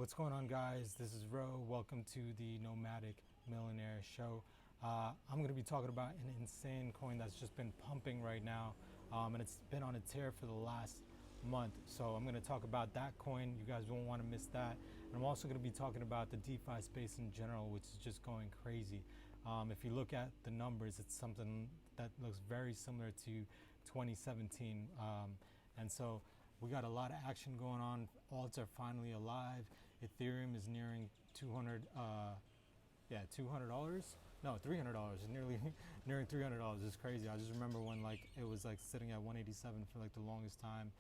What's going on, guys? This is Ro. Welcome to the Nomadic Millionaire Show. I'm going to be talking about an insane coin that's just been pumping right now, and it's been on a tear for the last month. So I'm going to talk about that coin. You guys won't want to miss that. And I'm also going to be talking about the DeFi space in general, which is just going crazy. If you look at the numbers, it's something that looks very similar to 2017. And so we got a lot of action going on. Alts are finally alive. Ethereum is nearing $200. No, $300. It's nearing $300. It's crazy. I just remember when it was sitting at 187 for the longest time,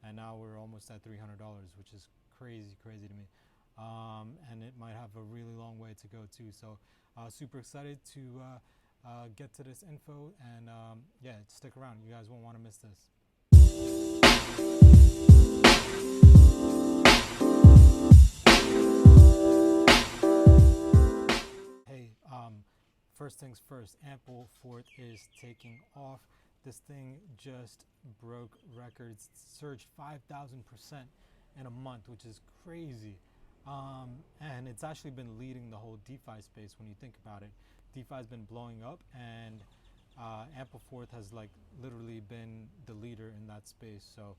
and now we're almost at $300, which is crazy to me. And it might have a really long way to go too. So super excited to get to this info, and stick around. You guys won't want to miss this. Hey, first things first, Ampleforth is taking off. This thing just broke records, surged 5,000% in a month, which is crazy. And it's actually been leading the whole DeFi space when you think about it. DeFi has been blowing up, and Ampleforth has literally been the leader in that space. So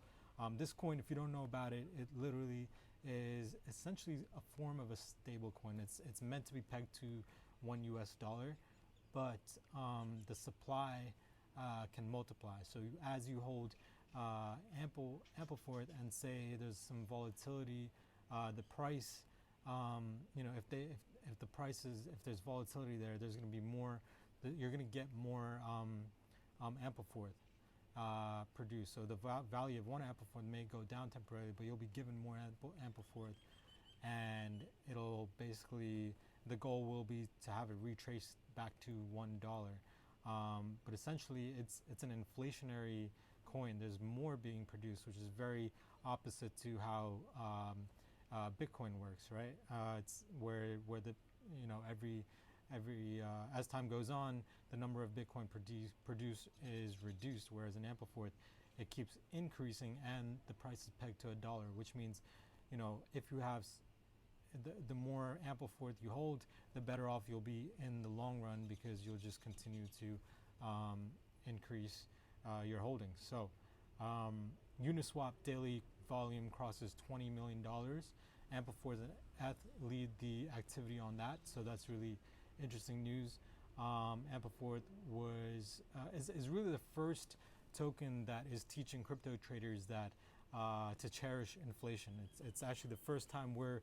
this coin, if you don't know about it, it literally is essentially a form of a stable coin. It's meant to be pegged to $1, but the supply can multiply. So as you hold Ampleforth and say there's some volatility, the price, if there's volatility there, there's going to be more. You're going to get more Ampleforth produced. So the value of one Ampleforth may go down temporarily, but you'll be given more Ampleforth, and it'll basically, the goal will be to have it retraced back to $1. But essentially, it's an inflationary coin. There's more being produced, which is very opposite to how Bitcoin works, right? It's where the every as time goes on, the number of Bitcoin produced is reduced, whereas in Ampleforth, it keeps increasing and the price is pegged to $1, which means, if you have the more Ampleforth you hold, the better off you'll be in the long run, because you'll just continue to increase your holdings. So Uniswap daily volume crosses $20 million. Ampleforth and ETH lead the activity on that, so that's really interesting news. Ampleforth is really the first token that is teaching crypto traders that to cherish inflation. It's actually the first time we're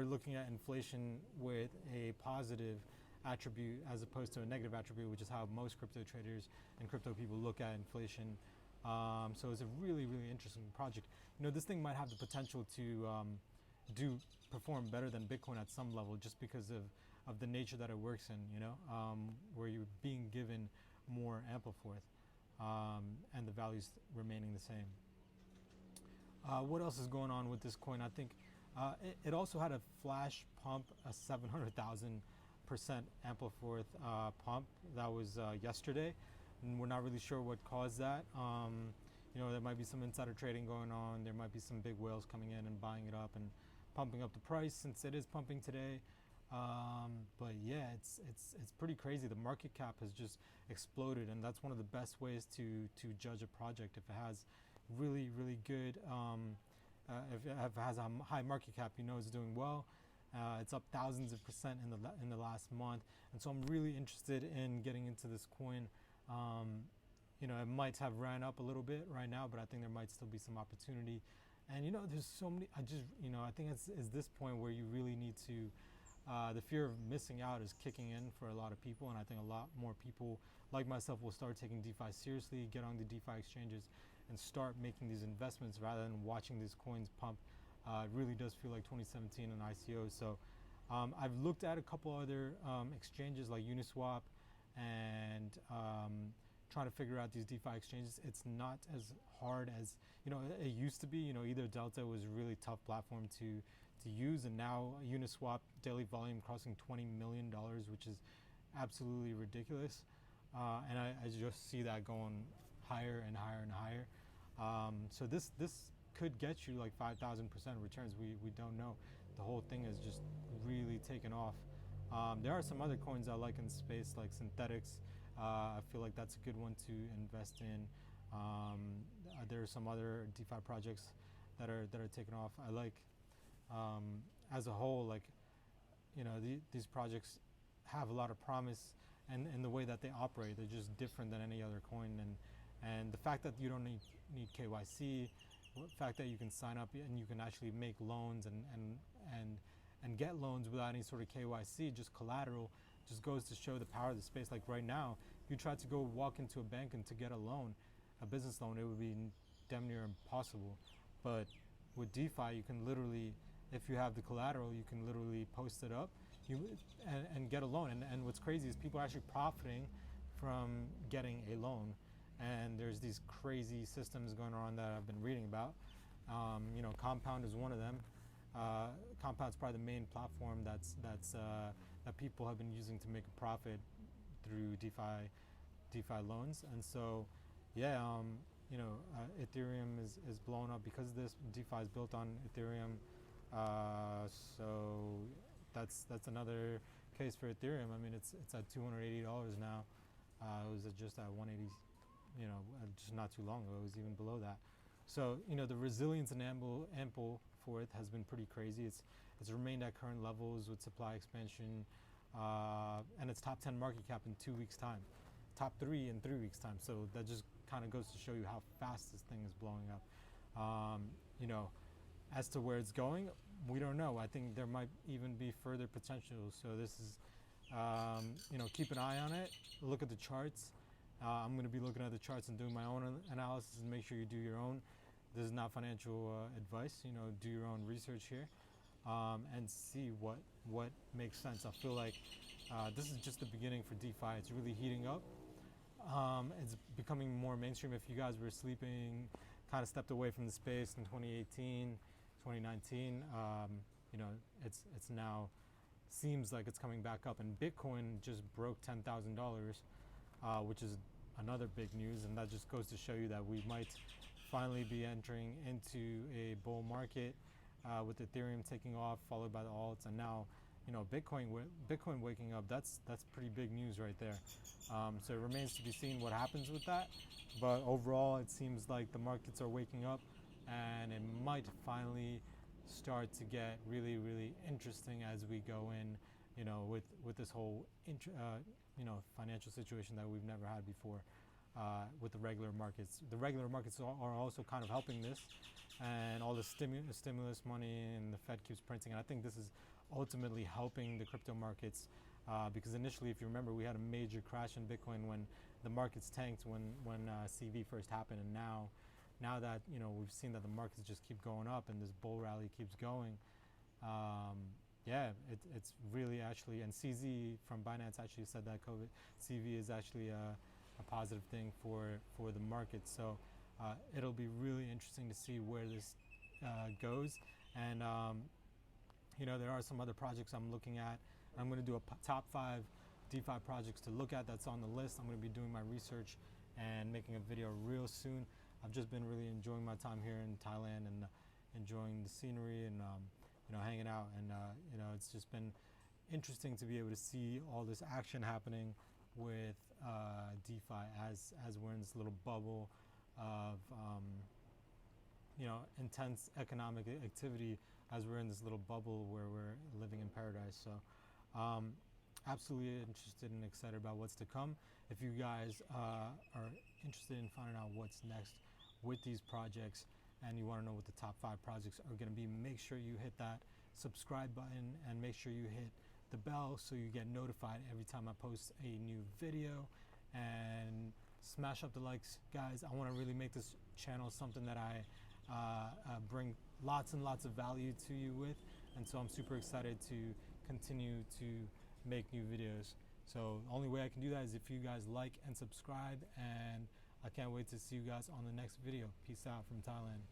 looking at inflation with a positive attribute as opposed to a negative attribute, which is how most crypto traders and crypto people look at inflation. So it's a really interesting project. This thing might have the potential to perform better than Bitcoin at some level, just because of the nature that it works in, where you're being given more Ampleforth, and the values remaining the same. What else is going on with this coin? I think it also had a flash pump, a 700,000% Ampleforth pump. That was yesterday, and we're not really sure what caused that. There might be some insider trading going on. There might be some big whales coming in and buying it up and pumping up the price, since it is pumping today. But yeah, it's pretty crazy. The market cap has just exploded, and that's one of the best ways to judge a project. If it has really good, if it has a high market cap, it's doing well. It's up thousands of percent in the last month, and so I'm really interested in getting into this coin. It might have ran up a little bit right now, but I think there might still be some opportunity. And there's so many. I think it's this point where you really need to. The fear of missing out is kicking in for a lot of people, and I think a lot more people like myself will start taking DeFi seriously, get on the DeFi exchanges, and start making these investments rather than watching these coins pump. It really does feel like 2017 and ICOs. So I've looked at a couple other exchanges like Uniswap, and trying to figure out these DeFi exchanges. It's not as hard as it used to be. Either Delta was a really tough platform to use, and now Uniswap daily volume crossing $20 million, which is absolutely ridiculous. And I just see that going higher and higher and higher. So this could get you like 5,000% returns. We don't know. the whole thing has just really taken off. There are some other coins I like in the space, like synthetics. I feel like that's a good one to invest in. There are some other DeFi projects that are taking off. I like, as a whole, like, these projects have a lot of promise, and in the way that they operate, they're just different than any other coin. And the fact that you don't need KYC, the fact that you can sign up and you can actually make loans and get loans without any sort of KYC, just collateral, just goes to show the power of the space. Like right now, if you try to go walk into a bank and to get a loan, a business loan, it would be damn near impossible. But with DeFi, you can literally, if you have the collateral, you can literally post it up and get a loan. And what's crazy is people are actually profiting from getting a loan. And there's these crazy systems going on that I've been reading about. Compound is one of them. Compound's probably the main platform that people have been using to make a profit through DeFi loans. And so, Ethereum is blowing up because this. DeFi is built on Ethereum. So that's another case for Ethereum. I mean, it's at $280 now. It was just at 180. Just not too long ago, it was even below that. So, the resilience in Ampleforth has been pretty crazy. It's remained at current levels with supply expansion, and it's top 10 market cap in 2 weeks' time, top 3 in 3 weeks' time. So that just kind of goes to show you how fast this thing is blowing up. As to where it's going, we don't know. I think there might even be further potential. So this is, keep an eye on it. Look at the charts. I'm going to be looking at the charts and doing my own analysis, and make sure you do your own. This is not financial advice. Do your own research here, and see what makes sense. I feel like this is just the beginning for DeFi. It's really heating up. It's becoming more mainstream. If you guys were sleeping, kind of stepped away from the space in 2018, 2019, it's now seems like it's coming back up. And Bitcoin just broke $10,000. Which is another big news, and that just goes to show you that we might finally be entering into a bull market, with Ethereum taking off, followed by the alts, and now, Bitcoin waking up. That's pretty big news right there. So it remains to be seen what happens with that, but overall, it seems like the markets are waking up, and it might finally start to get really, really interesting as we go in, with this whole financial situation that we've never had before, with the regular markets. The regular markets are also kind of helping this, and all the stimulus money, and the Fed keeps printing. And I think this is ultimately helping the crypto markets, because initially, if you remember, we had a major crash in Bitcoin when the markets tanked when CV first happened. And now that we've seen that the markets just keep going up and this bull rally keeps going. It's really actually, and CZ from Binance actually said that CV is actually a positive thing for the market. So it'll be really interesting to see where this goes. And there are some other projects I'm looking at. I'm going to do a top 5 DeFi projects to look at. That's on the list. I'm going to be doing my research and making a video real soon. I've just been really enjoying my time here in Thailand and enjoying the scenery and hanging out, and it's just been interesting to be able to see all this action happening with DeFi as we're in this little bubble of intense economic activity, as we're in this little bubble where we're living in paradise. So absolutely interested and excited about what's to come. If you guys are interested in finding out what's next with these projects, and you want to know what the top 5 projects are going to be, make sure you hit that subscribe button, and make sure you hit the bell so you get notified every time I post a new video. And smash up the likes, guys. I want to really make this channel something that I bring lots and lots of value to you with, and so I'm super excited to continue to make new videos. So the only way I can do that is if you guys like and subscribe, and I can't wait to see you guys on the next video. Peace out from Thailand.